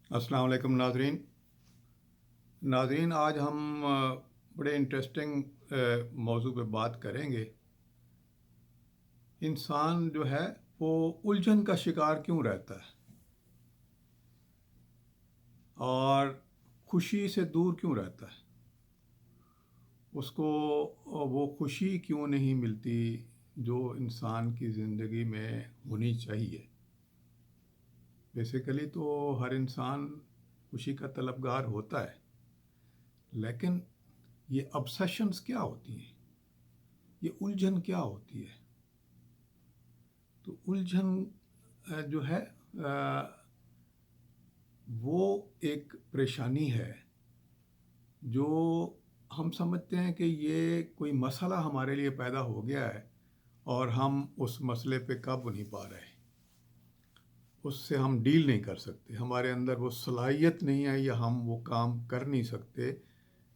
السلام علیکم ناظرین آج ہم بڑے انٹرسٹنگ موضوع پہ بات کریں گے۔ انسان جو ہے وہ الجھن کا شکار کیوں رہتا ہے اور خوشی سے دور کیوں رہتا ہے؟ اس کو وہ خوشی کیوں نہیں ملتی جو انسان کی زندگی میں ہونی چاہیے؟ بیسیکلی تو ہر انسان خوشی کا طلبگار ہوتا ہے، لیکن یہ ابسیشنز کیا ہوتی ہیں؟ یہ الجھن کیا ہوتی ہے؟ تو الجھن جو ہے آ، وہ ایک پریشانی ہے جو ہم سمجھتے ہیں کہ یہ کوئی مسئلہ ہمارے لیے پیدا ہو گیا ہے اور ہم اس مسئلے پہ قابو نہیں پا رہے، اس سے ہم ڈیل نہیں کر سکتے، ہمارے اندر وہ صلاحیت نہیں ہے یا ہم وہ کام کر نہیں سکتے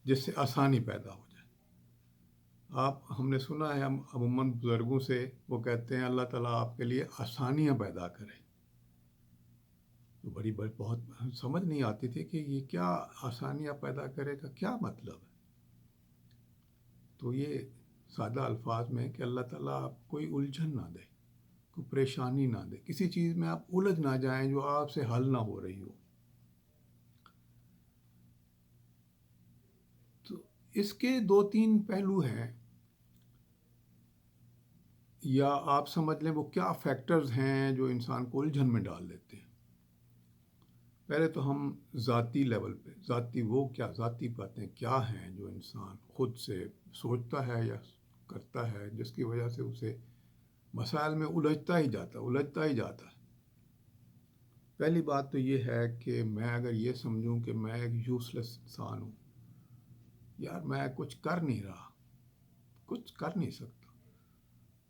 جس سے آسانی پیدا ہو جائے۔ ہم نے سنا ہے، ہم عموماً بزرگوں سے وہ کہتے ہیں اللہ تعالیٰ آپ کے لیے آسانیاں پیدا کرے۔ تو بہت سمجھ نہیں آتی تھی کہ یہ کیا آسانیاں پیدا کرے کا کیا مطلب ہے۔ تو یہ سادہ الفاظ میں کہ اللہ تعالیٰ آپ کوئی الجھن نہ دے، کوئی پریشانی نہ دے، کسی چیز میں آپ الجھ نہ جائیں جو آپ سے حل نہ ہو رہی ہو۔ تو اس کے دو تین پہلو ہیں، یا آپ سمجھ لیں وہ کیا فیکٹرز ہیں جو انسان کو الجھن میں ڈال دیتے ہیں۔ پہلے تو ہم ذاتی لیول پہ، ذاتی باتیں کیا ہیں جو انسان خود سے سوچتا ہے یا کرتا ہے جس کی وجہ سے اسے مسائل میں الجھتا ہی جاتا ہے۔ پہلی بات تو یہ ہے کہ میں اگر یہ سمجھوں کہ میں ایک یوز لیس انسان ہوں، یار میں کچھ کر نہیں رہا، کچھ کر نہیں سکتا،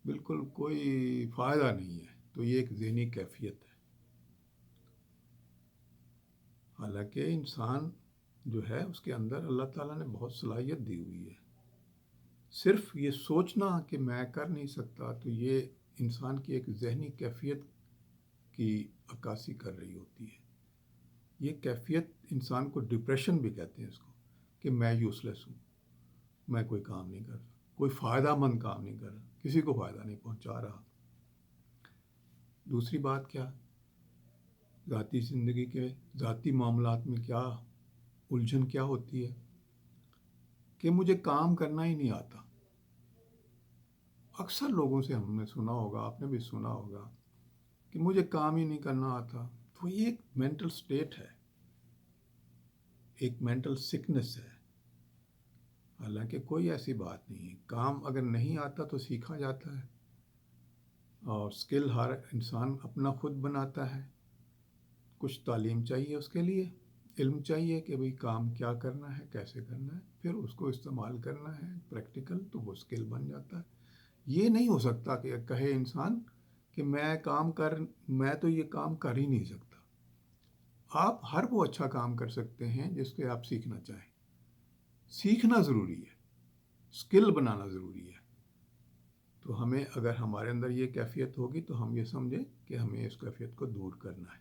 بالکل کوئی فائدہ نہیں ہے، تو یہ ایک ذہنی کیفیت ہے۔ حالانکہ انسان جو ہے اس کے اندر اللہ تعالیٰ نے بہت صلاحیت دی ہوئی ہے، صرف یہ سوچنا کہ میں کر نہیں سکتا تو یہ انسان کی ایک ذہنی کیفیت کی عکاسی کر رہی ہوتی ہے۔ یہ کیفیت انسان کو ڈپریشن بھی کہتے ہیں اس کو، کہ میں یوز لیس ہوں، میں کوئی کام نہیں کر رہا، کوئی فائدہ مند کام نہیں کر رہا، کسی کو فائدہ نہیں پہنچا رہا۔ دوسری بات کیا، ذاتی زندگی کے ذاتی معاملات میں کیا الجھن کیا ہوتی ہے کہ مجھے کام کرنا ہی نہیں آتا۔ اکثر لوگوں سے ہم نے سنا ہوگا، آپ نے بھی سنا ہوگا کہ مجھے کام ہی نہیں کرنا آتا۔ تو یہ ایک مینٹل سٹیٹ ہے، ایک مینٹل سکنس ہے۔ حالانکہ کوئی ایسی بات نہیں ہے، کام اگر نہیں آتا تو سیکھا جاتا ہے، اور سکل ہر انسان اپنا خود بناتا ہے۔ کچھ تعلیم چاہیے اس کے لیے، علم چاہیے کہ بھئی کام کیا کرنا ہے، کیسے کرنا ہے، پھر اس کو استعمال کرنا ہے پریکٹیکل، تو وہ سکل بن جاتا ہے۔ یہ نہیں ہو سکتا کہ کہے انسان کہ میں تو یہ کام کر ہی نہیں سکتا۔ آپ ہر وہ اچھا کام کر سکتے ہیں جس کے آپ سیکھنا چاہیں۔ سیکھنا ضروری ہے، سکل بنانا ضروری ہے۔ تو ہمیں اگر ہمارے اندر یہ کیفیت ہوگی تو ہم یہ سمجھیں کہ ہمیں اس کیفیت کو دور کرنا ہے۔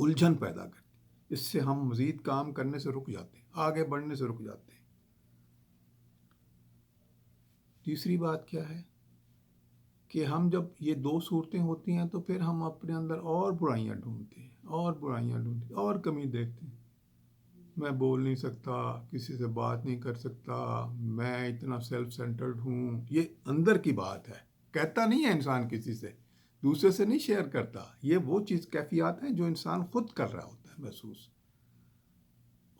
الجھن پیدا کرتی، اس سے ہم مزید کام کرنے سے رک جاتے ہیں، آگے بڑھنے سے رک جاتے ہیں۔ تیسری بات کیا ہے کہ ہم جب یہ دو صورتیں ہوتی ہیں تو پھر ہم اپنے اندر اور برائیاں ڈھونڈتے ہیں، اور کمی دیکھتے ہیں۔ میں بول نہیں سکتا، کسی سے بات نہیں کر سکتا، میں اتنا سیلف سینٹرڈ ہوں، یہ اندر کی بات ہے، کہتا نہیں ہے انسان کسی سے، دوسرے سے نہیں شیئر کرتا۔ یہ وہ چیز کیفیات ہیں جو انسان خود کر رہا ہوتا ہے محسوس،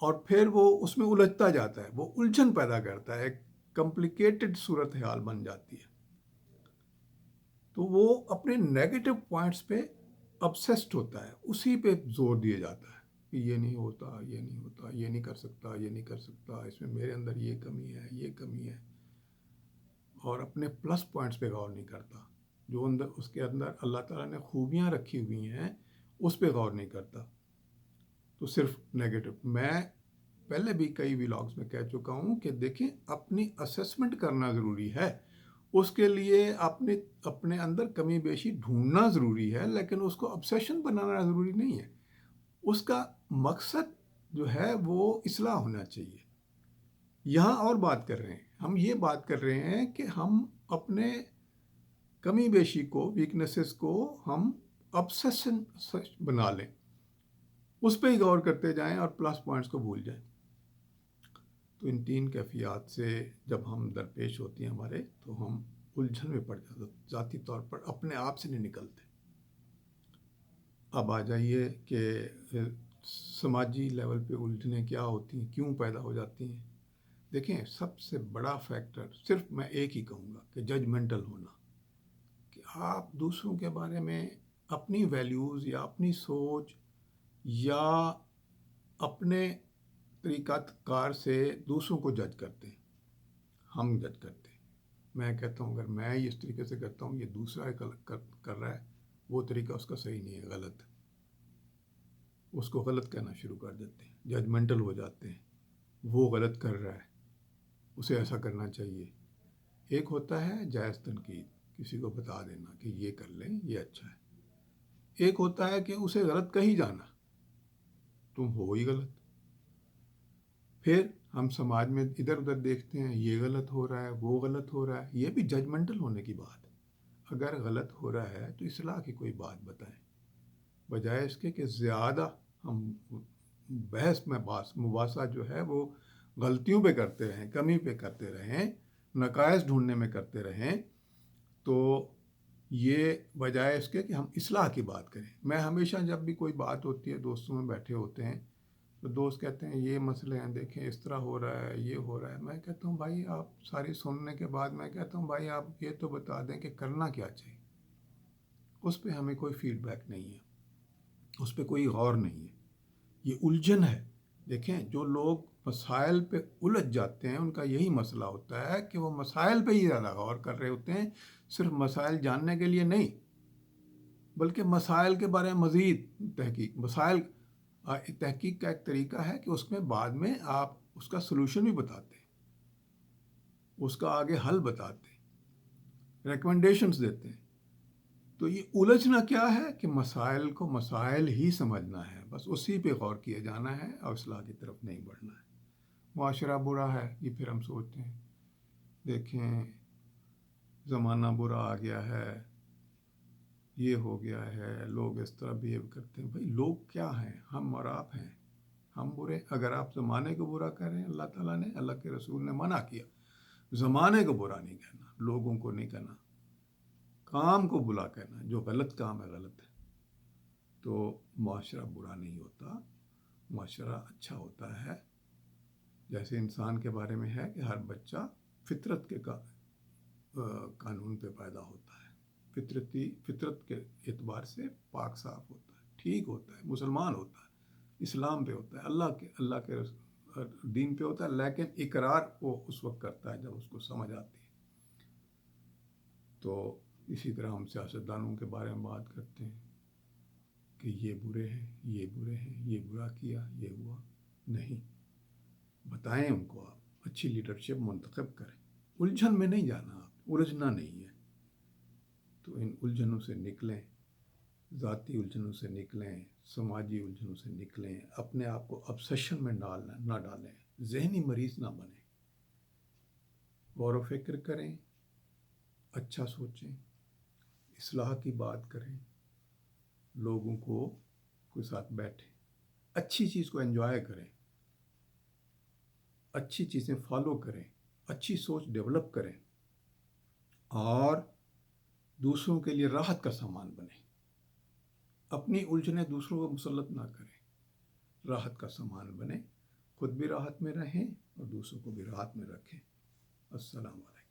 اور پھر وہ اس میں الجھتا جاتا ہے، وہ الجھن پیدا کرتا ہے، ایک کمپلیکیٹڈ صورتحال بن جاتی ہے۔ تو وہ اپنے نیگیٹو پوائنٹس پہ obsessed ہوتا ہے، اسی پہ زور دیا جاتا ہے کہ یہ نہیں ہوتا، یہ نہیں ہوتا، یہ نہیں کر سکتا، یہ نہیں کر سکتا، اس میں میرے اندر یہ کمی ہے، یہ کمی ہے، اور اپنے پلس پوائنٹس پہ غور نہیں کرتا، جو اس کے اندر اللہ تعالیٰ نے خوبیاں رکھی ہوئی ہیں اس پہ غور نہیں کرتا، تو صرف نیگیٹو۔ میں پہلے بھی کئی ولاگز میں کہہ چکا ہوں کہ دیکھیں، اپنی اسیسمنٹ کرنا ضروری ہے، اس کے لیے اپنے اندر کمی بیشی ڈھونڈنا ضروری ہے، لیکن اس کو obsession بنانا ضروری نہیں ہے۔ اس کا مقصد جو ہے وہ اصلاح ہونا چاہیے. یہاں اور بات کر رہے ہیں، ہم یہ بات کر رہے ہیں کہ ہم اپنے کمی بیشی کو، ویکنیسز کو ہم obsession بنا لیں، اس پہ ہی غور کرتے جائیں اور پلس پوائنٹس کو بھول جائیں. تو ان تین کیفیات سے جب ہم درپیش ہوتی ہیں ہمارے، تو ہم الجھن میں پڑ جاتے، ذاتی طور پر اپنے آپ سے نہیں نکلتے. اب آ جائیے کہ سماجی لیول پہ الجھنیں کیا ہوتی ہیں، کیوں پیدا ہو جاتی ہیں. دیکھیں، سب سے بڑا فیکٹر صرف میں ایک ہی کہوں گا کہ ججمنٹل ہونا، کہ آپ دوسروں کے بارے میں اپنی ویلیوز یا اپنی سوچ یا اپنے طریقہ کار سے دوسروں کو جج کرتے ہیں. ہم جج کرتے ہیں. میں کہتا ہوں اگر میں اس طریقے سے کرتا ہوں، یہ دوسرا کر رہا ہے، وہ طریقہ اس کا صحیح نہیں ہے، غلط ہے. اس کو غلط کہنا شروع کر دیتے ہیں، ججمنٹل ہو جاتے ہیں. وہ غلط کر رہا ہے، اسے ایسا کرنا چاہیے. ایک ہوتا ہے جائز تنقید، کسی کو بتا دینا کہ یہ کر لیں، یہ اچھا ہے. ایک ہوتا ہے کہ اسے غلط کہی جانا، تم ہو ہی غلط. پھر ہم سماج میں ادھر ادھر دیکھتے ہیں، یہ غلط ہو رہا ہے، وہ غلط ہو رہا ہے. یہ بھی ججمنٹل ہونے کی بات ہے. اگر غلط ہو رہا ہے تو اصلاح کی کوئی بات بتائیں، بجائے اس کے کہ زیادہ ہم بحث میں مباحثہ جو ہے وہ غلطیوں پہ کرتے رہیں، کمی پہ کرتے رہیں، نقائص ڈھونڈنے میں کرتے رہیں. تو یہ بجائے اس کے کہ ہم اصلاح کی بات کریں. میں ہمیشہ جب بھی کوئی بات ہوتی ہے، دوستوں میں بیٹھے ہوتے ہیں تو دوست کہتے ہیں یہ مسئلے ہیں، دیکھیں اس طرح ہو رہا ہے، یہ ہو رہا ہے. میں کہتا ہوں بھائی، آپ ساری سننے کے بعد میں کہتا ہوں بھائی آپ یہ تو بتا دیں کہ کرنا کیا چاہیے. اس پہ ہمیں کوئی فیڈ بیک نہیں ہے، اس پہ کوئی غور نہیں ہے. یہ الجھن ہے. دیکھیں، جو لوگ مسائل پہ الجھ جاتے ہیں ان کا یہی مسئلہ ہوتا ہے کہ وہ مسائل پہ ہی زیادہ غور کر رہے ہوتے ہیں، صرف مسائل جاننے کے لیے نہیں، بلکہ مسائل کے بارے میں مزید تحقیق. تحقیق کا ایک طریقہ ہے کہ اس میں بعد میں آپ اس کا سلوشن بھی بتاتے ہیں، اس کا آگے حل بتاتے ہیں، ریکمنڈیشنز دیتے ہیں. تو یہ الجھنا کیا ہے کہ مسائل کو مسائل ہی سمجھنا ہے، بس اسی پہ غور کیے جانا ہے اور اصلاح کی طرف نہیں بڑھنا ہے. معاشرہ برا ہے، یہ پھر ہم سوچتے ہیں دیکھیں زمانہ برا آ گیا ہے، یہ ہو گیا ہے، لوگ اس طرح بیہیو کرتے ہیں. بھائی لوگ کیا ہیں؟ ہم اور آپ ہیں. ہم برے. اگر آپ زمانے کو برا کر رہے ہیں، اللہ تعالیٰ نے، اللہ کے رسول نے منع کیا زمانے کو برا نہیں کہنا، لوگوں کو نہیں کہنا، کام کو بلا کہنا. جو غلط کام ہے غلط ہے. تو معاشرہ برا نہیں ہوتا، معاشرہ اچھا ہوتا ہے. جیسے انسان کے بارے میں ہے کہ ہر بچہ فطرت کے قانون پہ پیدا ہوتا ہے، فطرت کے اعتبار سے پاک صاف ہوتا ہے، ٹھیک ہوتا ہے، مسلمان ہوتا ہے، اسلام پہ ہوتا ہے، اللہ کے دین پہ ہوتا ہے. لیکن اقرار وہ اس وقت کرتا ہے جب اس کو سمجھ آتی ہے. تو اسی طرح ہم سیاستدانوں کے بارے میں بات کرتے ہیں کہ یہ برے ہیں، یہ برے ہیں، یہ برا کیا، یہ ہوا. نہیں، بتائیں ان کو، آپ اچھی لیڈرشپ منتخب کریں. الجھن میں نہیں جانا، آپ الجھنا نہیں ہے. تو ان الجھنوں سے نکلیں، ذاتی الجھنوں سے نکلیں، سماجی الجھنوں سے نکلیں. اپنے آپ کو obsession میں نہ ڈالیں، ذہنی مریض نہ بنیں. غور و فکر کریں، اچھا سوچیں، اصلاح کی بات کریں، لوگوں کو ساتھ بیٹھیں، اچھی چیز کو انجوائے کریں، اچھی چیزیں فالو کریں، اچھی سوچ ڈیولپ کریں، اور دوسروں کے لیے راحت کا سامان بنیں. اپنی الجھنیں دوسروں کو مسلط نہ کریں، راحت کا سامان بنیں، خود بھی راحت میں رہیں اور دوسروں کو بھی راحت میں رکھیں. السلام علیکم.